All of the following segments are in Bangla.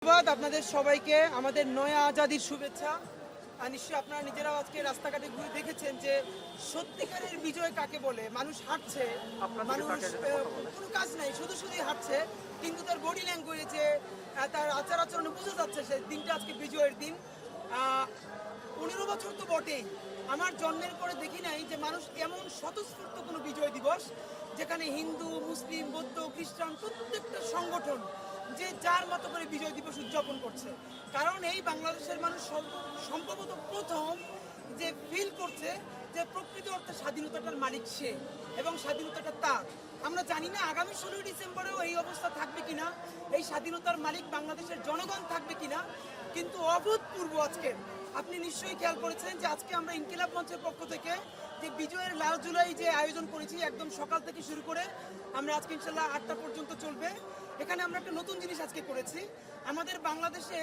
ধন্যবাদ আপনাদের সবাইকে আমাদের নয়া আজাদির শুভেচ্ছা। আর নিশ্চয়ই আপনারা নিজেরাও আজকে রাস্তাঘাটে ঘুরে দেখেছেন যে সত্যিকারের বিজয় কাকে বলে। মানুষ হাঁটছে, মানুষ কোনো কাজ নাই, শুধু শুধুই হাঁটছে, কিন্তু তার বডি ল্যাঙ্গুয়েজে, তার আচার আচরণে বোঝা যাচ্ছে সেই দিনটা আজকে বিজয়ের দিন। 15 বছর তো বটেই, আমার জন্মের পরে দেখি নাই যে মানুষ এমন স্বতঃস্ফূর্ত কোনো বিজয় দিবস যেখানে হিন্দু, মুসলিম, বৌদ্ধ, খ্রিস্টান প্রত্যেকটা সংগঠন যে যার মতো করে বিজয় দিবস উদযাপন করছে। কারণ এই বাংলাদেশের মানুষ সম্ভবত প্রথম যে ফিল করছে যে প্রকৃত অর্থে স্বাধীনতাটার মালিক সে এবং স্বাধীনতাটা তার। আমরা জানি না আগামী 16 ডিসেম্বরেও এই অবস্থা থাকবে কিনা, এই স্বাধীনতার মালিক বাংলাদেশের জনগণ থাকবে কিনা, কিন্তু অভূতপূর্ব আজকে আপনি নিশ্চয়ই খেয়াল করেছেন যে আজকে আমরা ইনকিলাব মঞ্চের পক্ষ থেকে যে বিজয়ের লাল জুলাই যে আয়োজন করেছি একদম সকাল থেকে শুরু করে আমরা আজকে ইনশাল্লাহ 8টা পর্যন্ত চলবে। এখানে আমরা একটা নতুন জিনিস আজকে করেছি। আমাদের বাংলাদেশে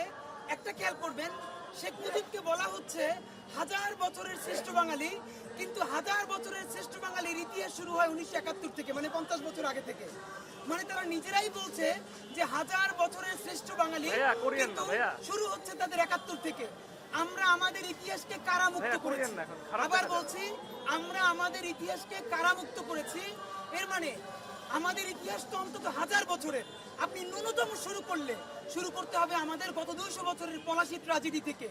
একটা খেয়াল করবেন, শেখ মুজিবকে বলা হচ্ছে 1000 বছরের শ্রেষ্ঠ বাঙালি, কিন্তু 1000 বছরের শ্রেষ্ঠ বাঙালির ইতিহাস শুরু হয় 1971 থেকে, মানে 50 বছর আগে থেকে। মানে তারা নিজেরাই বলছে যে 1000 বছরের শ্রেষ্ঠ বাঙালি কিন্তু শুরু হচ্ছে তাদের 71 থেকে। আমরা আমাদের ইতিহাসকে কারামুক্ত করেছি, আবার বলছি আমরা আমাদের ইতিহাসকে কারামুক্ত করেছি। এর মানে আমাদের ইতিহাস তো অন্তত 1000 বছরের। আপনি ন্যূনতম শুরু করতে হবে আমাদের গত 200 বছরের পলাশী ট্র্যাজেডি থেকে।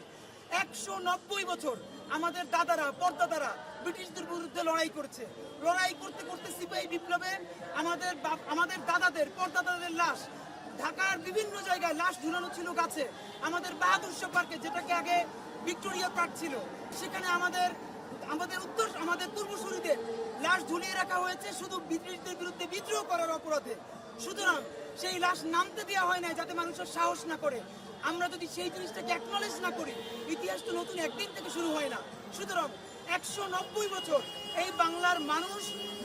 190 বছর আমাদের দাদারা পরদাদারা ব্রিটিশদের বিরুদ্ধে লড়াই করেছে। লড়াই করতে করতে সিপাহী বিপ্লবে আমাদের দাদাদের পরদাদাদের লাশ ঢাকার বিভিন্ন জায়গায় লাশ ঝুলানো ছিল গাছে। আমাদের বাহাদুর শাহ পার্কে, যেটাকে আগে ভিক্টোরিয়া পার্ক ছিল, সেখানে আমাদের পূর্বসূরীদের লাশ ঝুলিয়ে রাখা হয়েছে শুধু ব্রিটিশদের বিরুদ্ধে বিদ্রোহ করার অপরাধে। সুতরাং সেই লাশ নামতে দেওয়া হয় না যাতে মানুষের সাহস না করে। আমরা যদি সেই জিনিসটাকে অ্যাকনলেজ না করি, ইতিহাস তো নতুন একদিন থেকে শুরু হয় না। সুতরাং 190 বছর এই বাংলার মানুষ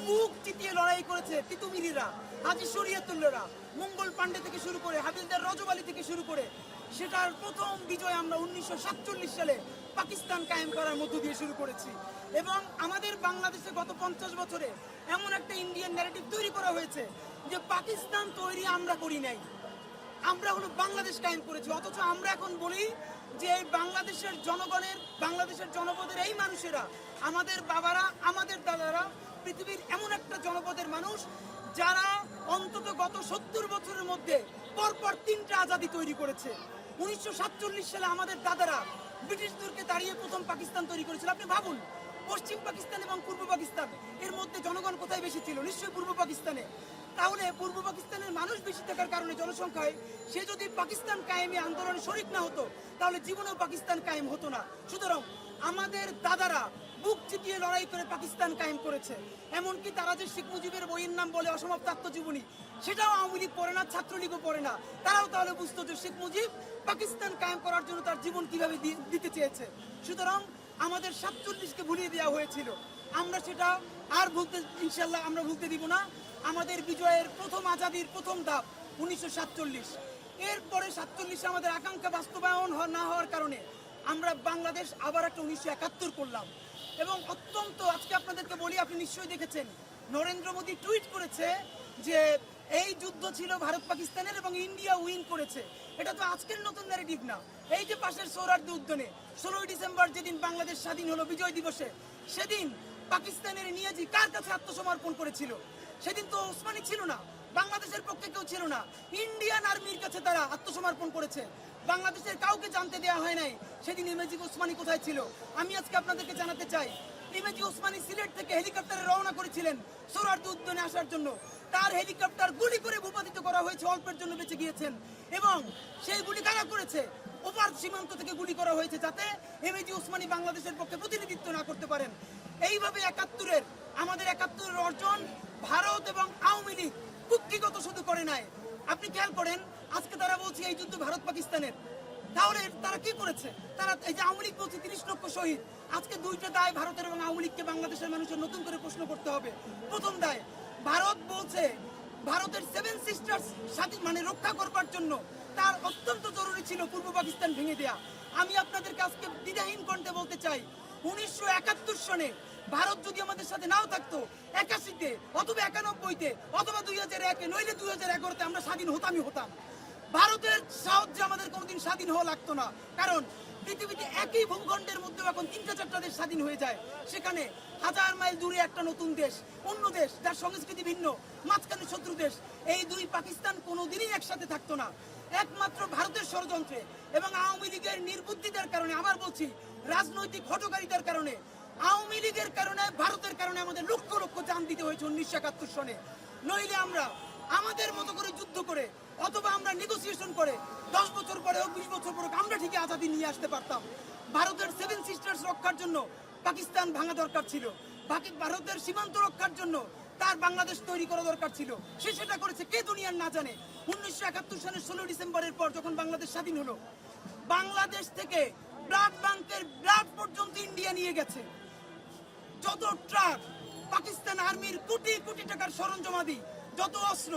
বুক চিতিয়ে লড়াই করেছে। তিতুমিরিরা, হাজী শরীয়তুল্লাহরা, মঙ্গল পান্ডে থেকে শুরু করে হাবিলদার রজব আলী থেকে শুরু করে, সেটার প্রথম বিজয় আমরা 1947 সালে পাকিস্তান কায়েম করার মধ্য দিয়ে শুরু করেছি। এবং আমাদের বাংলাদেশে গত 50 বছরে এমন একটা ইন্ডিয়ান ন্যারেটিভ তৈরি করা হয়েছে যে পাকিস্তান তৈরি আমরা করি নাই, আমরা হলো বাংলাদেশ কায়েম করেছি। অথচ আমরা এখন বলি যে এই বাংলাদেশের জনগণের, বাংলাদেশের জনপদের এই মানুষেরা, আমাদের বাবারা, আমাদের দাদারা পৃথিবীর এমন একটা জনপদের মানুষ যারা অন্তত গত 70 বছরের মধ্যে পরপর 3টা আজাদি তৈরি করেছে। 1947 সালে আমাদের দাদারা ব্রিটিশদেরকে দাঁড়িয়ে প্রথম পাকিস্তান তৈরি করেছিল। আপনি ভাবুন, পশ্চিম পাকিস্তান এবং পূর্ব পাকিস্তান, এর মধ্যে জনগণ কোথায় বেশি ছিল? নিশ্চয়ই পূর্ব পাকিস্তানে। তাহলে পূর্ব পাকিস্তানের মানুষ বেশি থাকার কারণে জনসংখ্যায় সে যদি পাকিস্তান কায়েমে আন্দোলনে শরিক না হতো তাহলে জীবনেও পাকিস্তান কায়েম হতো না। সুতরাং আমাদের দাদারা বুক চিতিয়ে লড়াই করে পাকিস্তান কায়েম করেছে। এমনকি তারা যে শেখ মুজিবের বইয়ের নাম বলে অসমাপ্ত আত্মজীবনী, সেটাও আওয়ামী লীগ পড়ে না, ছাত্রলীগও পড়ে না। তারাও তাহলে বুঝতো যে শেখ মুজিব পাকিস্তান কায়েম করার জন্য তার জীবন কিভাবে দিতে চেয়েছে। সুতরাং আমাদের 47কে ভুলিয়ে দেওয়া হয়েছিল, আমরা সেটা আর ইনশাল্লাহ আমরা ভুলতে দিব না। আমাদের বিজয়ের প্রথম আজাদির প্রথম ধাপ 1947। এরপরে 47 আমাদের আকাঙ্ক্ষা বাস্তবায়ন না হওয়ার কারণে আমরা বাংলাদেশ আবার একটা 1971 করলাম। এবং অত্যন্ত আজকে আপনাদেরকে বলি, আপনি নিশ্চয়ই দেখেছেন নরেন্দ্র মোদী টুইট করেছে যে এই যুদ্ধ ছিল ভারত পাকিস্তানের এবং ইন্ডিয়া উইন করেছে। এটা তো আজকের নতুন ন্যারেটিভ না। এই যে পাশের সোহরাওয়ার্দী উদ্যানে 16 ডিসেম্বর যেদিন বাংলাদেশ স্বাধীন হলো বিজয় দিবসে, সেদিন পাকিস্তানের নিয়াজি কার কাছে আত্মসমর্পণ করেছিল? সেদিন তো ওসমানী ছিল না, বাংলাদেশের পক্ষে কেউ ছিল না, ইন্ডিয়ান আর্মির কাছে তারা আত্মসমর্পণ করেছে। বাংলাদেশের কাউকে জানতে দেওয়া হয় নাই সেদিন ইমেজি ওসমানী কোথায় ছিল। আমি আজকে আপনাদেরকে জানাতে চাই, ইমেজি ওসমানী সিলেট থেকে হেলিকপ্টারে রওনা করেছিলেন সোহরাওয়ার্দী উদ্যানে আসার জন্য। তার হেলিকপ্টার গুলি করে ভূপাতিত করা হয়েছে, অল্পের জন্য বেঁচে গিয়েছেন। এবং সেই গুলি কারা করেছে? ওপার সীমান্ত থেকে গুলি করা হয়েছে যাতে ইমেজি ওসমানী বাংলাদেশের পক্ষে প্রতিনিধিত্ব না করতে পারেন। এইভাবে আমাদের 71-এর অর্জন ভারত এবং আওয়ামী লীগ কুক্ষিগত শুধু করে নাই। আপনি খেয়াল করেন, আজকে তারা বলছে এই যুদ্ধ ভারত পাকিস্তানের। তাহলে তারা কি করেছে? তারা এই যে আওয়ামী লীগ বলছে 30 লক্ষ শহীদ, আজকে দুইটা দায় ভারতের এবং আওয়ামী লীগকে বাংলাদেশের মানুষের নতুন করে প্রশ্ন করতে হবে। প্রথম দায়, ভারত বলছে ভারতের 7 সিস্টার্স মানে রক্ষা করবার জন্য তার অত্যন্ত জরুরি ছিল পূর্ব পাকিস্তান ভেঙে দেয়া। আমি আপনাদেরকে আজকে দ্বিধাহীন কণ্ঠে বলতে চাই, 1971 সনে ভারত যদি আমাদের সাথে নাও থাকতো, 81-তে অথবা 91-তে অথবা 2001-এ নইলে 2011-তে আমরা স্বাধীন হতাম। ভারতের সাহায্যে আমাদের কোনোদিন স্বাধীন হওয়া লাগতো না, কারণ পৃথিবীতে একই ভূখণ্ডের মধ্যে এখন 3টা-4টা দেশ স্বাধীন হয়ে যায়। সেখানে 1000 মাইল দূরে একটা নতুন দেশ, অন্য দেশ যার সংস্কৃতি ভিন্ন, মাঝখানে শত্রু দেশ, এই দুই পাকিস্তান কোনোদিনই একসাথে থাকতো না। একমাত্র ভারতের ষড়যন্ত্রে এবং আওয়ামী লীগের নির্বুদ্ধিতার কারণে, আবার বলছি রাজনৈতিক হঠকারিতার কারণে, আওয়ামী লীগের কারণে, ভারতের কারণে আমাদের লক্ষ লক্ষ জান দিতে হয়েছে 1971 সনে। নইলে আমরা আমাদের মতো করে যুদ্ধ করে অথবা আমরা নেগোসিয়েশন করে 10 বছর পরে হোক 20 বছর পরে আমরা ঠিকই আজাদি নিয়ে আসতে পারতাম। ভারতের 7 সিস্টার্স রক্ষার জন্য পাকিস্তান ভাঙা দরকার ছিল, ভারতের সীমান্ত রক্ষার জন্য তার বাংলাদেশ তৈরি করা দরকার ছিল। সে সেটা করেছে, কে দুনিয়ার না জানে। 1971 সালের 16 ডিসেম্বরের পর যখন বাংলাদেশ স্বাধীন হলো, বাংলাদেশ থেকে ব্লাড ব্যাংকের ব্লাড পর্যন্ত ইন্ডিয়া নিয়ে গেছে। যত ট্রাক, পাকিস্তান আর্মির কোটি কোটি টাকার সরঞ্জামাদি, যত অস্ত্র,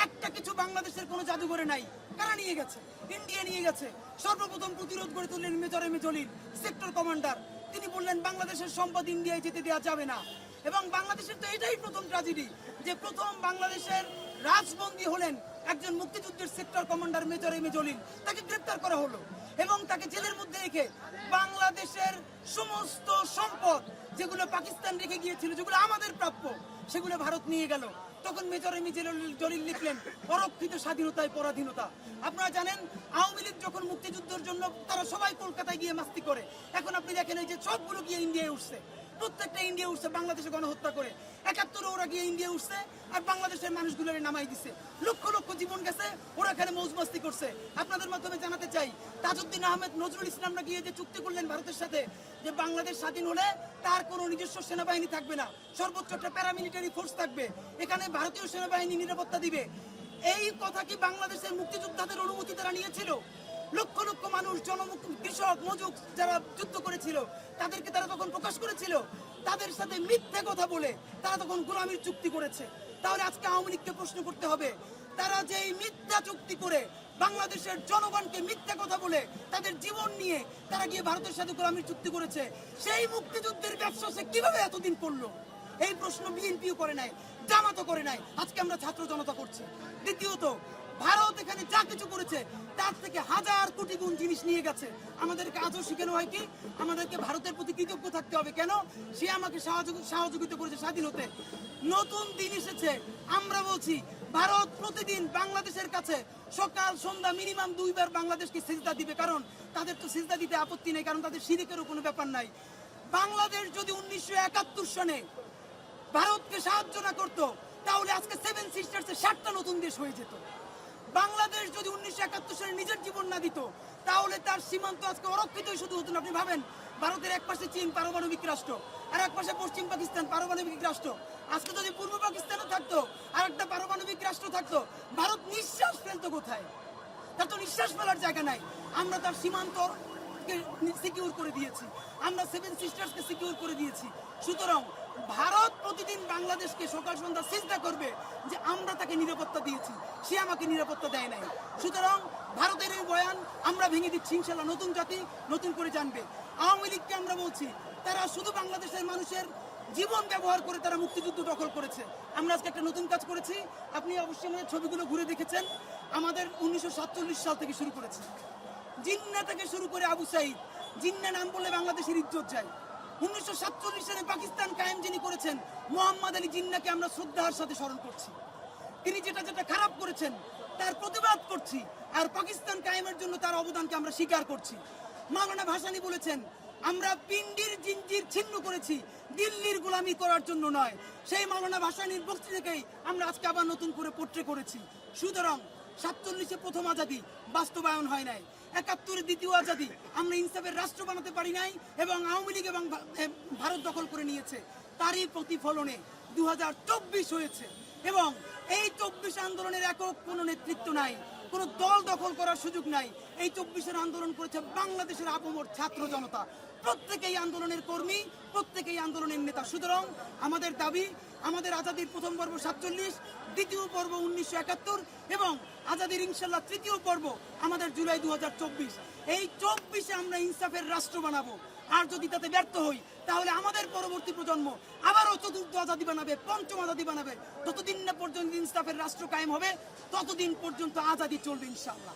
একটা কিছু বাংলাদেশের কোনো জাদুঘরে নাই। কারা নিয়ে গেছে? ইন্ডিয়া নিয়ে গেছে। সর্বপ্রথম প্রতিরোধ গড়ে তুললেন major M A Jalil, sector commander. তিনি বললেন বাংলাদেশের সম্পদ ইন্ডিয়ায় যেতে দেওয়া যাবে না। এবং বাংলাদেশের তো এটাই প্রথম ট্র্যাজেডি যে প্রথম বাংলাদেশের রাজবন্দী হলেন একজন মুক্তিযুদ্ধের sector commander major M A Jalil. তাকে গ্রেপ্তার করা হলো এবং তাকে জেলের মধ্যে রেখে বাংলাদেশের সমস্ত সম্পদ যেগুলো পাকিস্তান রেখে গিয়েছিল, যেগুলো আমাদের প্রাপ্য, সেগুলো ভারত নিয়ে গেল। তখন মেজর এম এ জলিল লিখলেন অরক্ষিত স্বাধীনতায় পরাধীনতা। আপনারা জানেন আওয়ামী লীগ যখন মুক্তিযুদ্ধের জন্য তারা সবাই কলকাতায় গিয়ে মাস্তি করে, এখন আপনি দেখেন এই যে সবগুলো গিয়ে ইন্ডিয়ায় উঠছে, প্রত্যেকটা ইন্ডিয়া উঠছে বাংলাদেশে গণহত্যা করে। 71 ওরা গিয়ে ইন্ডিয়া উঠছে আর বাংলাদেশের মানুষগুলোর নামাই দিছে। লক্ষ লক্ষ জীবন গেছে, ওরা এখানে মৌজ মাস্তি করছে। আপনাদের মাধ্যমে জানাতে চাই, তাজউদ্দিন আহমেদ নজরুল ইসলামরা গিয়ে যে চুক্তি করলেন ভারতের সাথে যে বাংলাদেশ স্বাধীন হলে তার কোনো নিজস্ব সেনাবাহিনী থাকবে না, সর্বোচ্চ একটা প্যারামিলিটারি ফোর্স থাকবে, এখানে ভারতীয় সেনাবাহিনী নিরাপত্তা দিবে, এই কথা কি বাংলাদেশের মুক্তিযোদ্ধাদের অনুমতি তারা নিয়েছিল? লক্ষ লক্ষ মানুষ, জনমুখ, কৃষক, মজুক যারা যুদ্ধ করেছিল তাদেরকে তারা তখন প্রকাশ করেছিল? তাদের সাথে মিথ্যে কথা বলে তারা তখন গোলামির চুক্তি করেছে। তাহলে আজকে আওয়ামী লীগকে প্রশ্ন করতে হবে, তারা যে এই মিথ্যা চুক্তি করে বাংলাদেশের জনগণকে মিথ্যা কথা বলে তাদের জীবন নিয়ে তারা গিয়ে ভারতের সাথে গোলামির চুক্তি করেছে, সেই মুক্তিযুদ্ধের ব্যবসা সে কিভাবে এতদিন করলো? এই প্রশ্ন বিএনপিও করে নাই, জামাতও করে নাই, আজকে আমরা ছাত্র জনতা করছি। দ্বিতীয়ত, ভারত এখানে যা কিছু করেছে তার থেকে 1000 কোটি গুণ জিনিস নিয়ে গেছে। আমাদেরকে আজও শিখানো হয় কি আমাদেরকে ভারতের প্রতি কৃতজ্ঞ থাকতে হবে। কেন? সে আমাকে সহযোগিতা করেছে স্বাধীন হতে। নতুন দিন এসেছে, আমরা বলছি ভারত প্রতিদিন বাংলাদেশের কাছে সকাল সন্ধ্যা মিনিমাম 2 বার বাংলাদেশকে সিজদা দিবে, কারণ তাদের তো সিজদা দিতে আপত্তি নেই, কারণ তাদের শিরিকেরও কোনো ব্যাপার নাই। বাংলাদেশ যদি 1971 সনে ভারতকে সাহায্য না করতো তাহলে আজকে 7 সিস্টার্সের 7টা নতুন দেশ হয়ে যেত। বাংলাদেশ যদি 1971 সালে নিজের জীবন না দিত তাহলে তার সীমান্ত আজকে অরক্ষিতই শুধু হতো না। আপনি ভাবেন, ভারতের এক পাশে চীন পারমাণবিক রাষ্ট্র আর এক পাশে পশ্চিম পাকিস্তান পারমাণবিক রাষ্ট্র। আজকে যদি পূর্ব পাকিস্তানও থাকতো আর একটা পারমাণবিক রাষ্ট্র থাকতো, ভারত নিঃশ্বাস ফেলতো কোথায়? তার তো নিঃশ্বাস ফেলার জায়গা নাই। আমরা তার সীমান্ত সিকিউর করে দিয়েছি, আমরা 7 সিস্টার্সকে সিকিউর করে দিয়েছি। সুতরাং ভারত প্রতিদিন বাংলাদেশকে সকাল সন্ধ্যা সিজদা করবে যে আমরা তাকে নিরাপত্তা দিয়েছি, সে আমাকে নিরাপত্তা দেয় নাই। সুতরাং ভারতের এই বয়ান আমরা ভেঙে দিচ্ছি। ইনশাল্লাহ নতুন জাতি নতুন করে জানবে। আওয়ামী লীগকে আমরা বলছি তারা শুধু বাংলাদেশের মানুষের জীবন ব্যবহার করে তারা মুক্তিযুদ্ধ দখল করেছে। আমরা আজকে একটা নতুন কাজ করেছি, আপনি অবশ্যই আমাদের ছবিগুলো ঘুরে দেখেছেন। আমাদের 1947 সাল থেকে শুরু করেছে, জিন্না থেকে শুরু করে আবু সাইদ। জিন্না নাম বললে বাংলাদেশের ইজ্জত যায়। 1947 সালে পাকিস্তান কায়েম যিনি করেছেন মোহাম্মদ আলী জিন্নাকে আমরা শ্রদ্ধার সাথে স্মরণ করছি। তিনি যেটা যেটা খারাপ করেছেন তার প্রতিবাদ করছি, আর পাকিস্তান কায়েমের জন্য তার অবদানকে আমরা স্বীকার করছি। মাওলানা ভাসানী বলেছেন আমরা পিন্ডির জিঞ্জির ছিন্ন করেছি, দিল্লির গোলামি করার জন্য নয়। সেই মাওলানা ভাসানীর বক্তৃতাকেই আমরা আজকে আবার নতুন করে পোট্রে করেছি। সুতরাং 47-এ প্রথম আজাদি বাস্তবায়ন হয় নাই, 71-এর দ্বিতীয় আজাদি আমরা ইনসাফের রাষ্ট্র বানাতে পারি নাই এবং আওয়ামী লীগ এবং ভারত দখল করে নিয়েছে। তারই প্রতিফলনে 2024 হয়েছে এবং এই 24 আন্দোলনের একক কোনো নেতৃত্ব নাই, কোনো দল দখল করার সুযোগ নাই। এই 24-এর আন্দোলন করেছে বাংলাদেশের আপামর ছাত্র জনতা, প্রত্যেকেই আন্দোলনের কর্মী, প্রত্যেকেই আন্দোলনের নেতা। সুতরাং আমাদের দাবি, আমাদের আজাদির প্রথম পর্ব 47, দ্বিতীয় পর্ব 1971 এবং আজাদির ইনশাল্লাহ তৃতীয় পর্ব আমাদের জুলাই 2024। এই 24-এ আমরা ইনসাফের রাষ্ট্র বানাবো, আর যদি তাতে ব্যর্থ হই তাহলে আমাদের পরবর্তী প্রজন্ম আবারও চতুর্থ আজাদি বানাবে, পঞ্চম আজাদি বানাবে। ততদিন না পর্যন্ত ইনসাফের রাষ্ট্র কায়েম হবে, ততদিন পর্যন্ত আজাদি চলবে ইনশাআল্লাহ।